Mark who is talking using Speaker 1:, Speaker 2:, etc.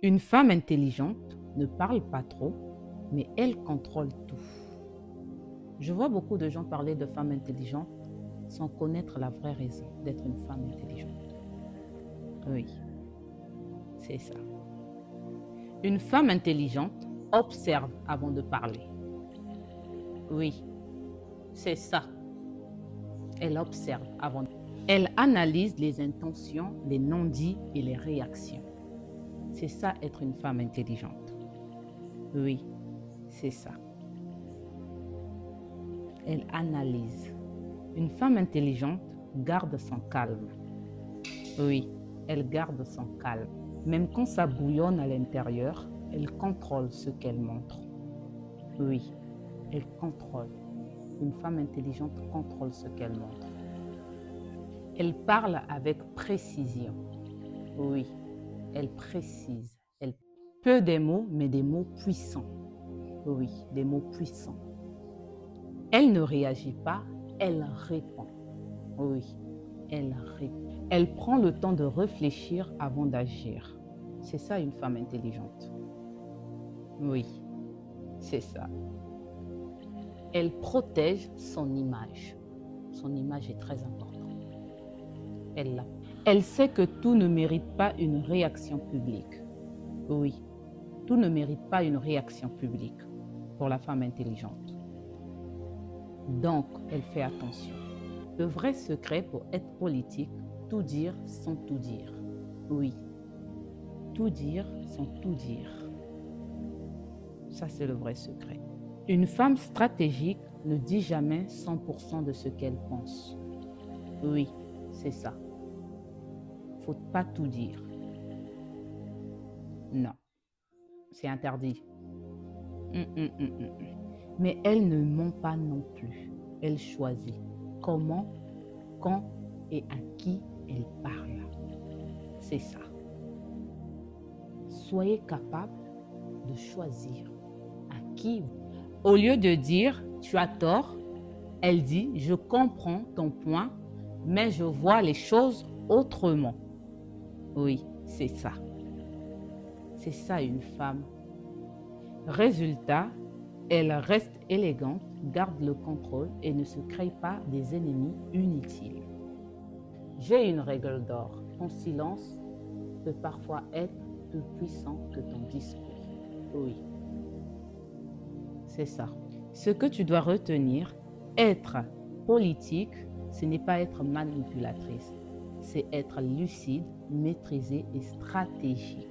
Speaker 1: Une femme intelligente ne parle pas trop, mais elle contrôle tout. Je vois beaucoup de gens parler de femmes intelligentes sans connaître la vraie raison d'être une femme intelligente. Oui, c'est ça. Une femme intelligente observe avant de parler. Oui, c'est ça. Elle observe avant. Elle analyse les intentions, les non-dits et les réactions. C'est ça être une femme intelligente. Oui, c'est ça. Elle analyse. Une femme intelligente garde son calme. Oui, elle garde son calme. Même quand ça bouillonne à l'intérieur, elle contrôle ce qu'elle montre. Oui, elle contrôle. Une femme intelligente contrôle ce qu'elle montre. Elle parle avec précision. Oui, elle précise. Elle peu des mots, mais des mots puissants. Oui, des mots puissants. Elle ne réagit pas, elle répond. Oui, elle répond. Elle prend le temps de réfléchir avant d'agir. C'est ça une femme intelligente. Oui, c'est ça. Elle protège son image. Son image est très importante. Elle sait que tout ne mérite pas une réaction publique. Oui, tout ne mérite pas une réaction publique pour la femme intelligente. Donc, elle fait attention. Le vrai secret pour être politique, tout dire sans tout dire. Oui, tout dire sans tout dire. Ça, c'est le vrai secret. Une femme stratégique ne dit jamais 100% de ce qu'elle pense. Oui, c'est ça. Faut pas tout dire. Non, c'est interdit. Mais elle ne ment pas non plus. Elle choisit comment, quand et à qui elle parle. C'est ça. Soyez capable de choisir à qui. Au lieu de dire tu as tort, elle dit je comprends ton point, mais je vois les choses autrement. Oui, c'est ça. C'est ça une femme. Résultat, elle reste élégante, garde le contrôle et ne se crée pas des ennemis inutiles. J'ai une règle d'or. Ton silence peut parfois être plus puissant que ton discours. Oui, c'est ça. Ce que tu dois retenir, être politique, ce n'est pas être manipulatrice, c'est être lucide, maîtrisée et stratégique.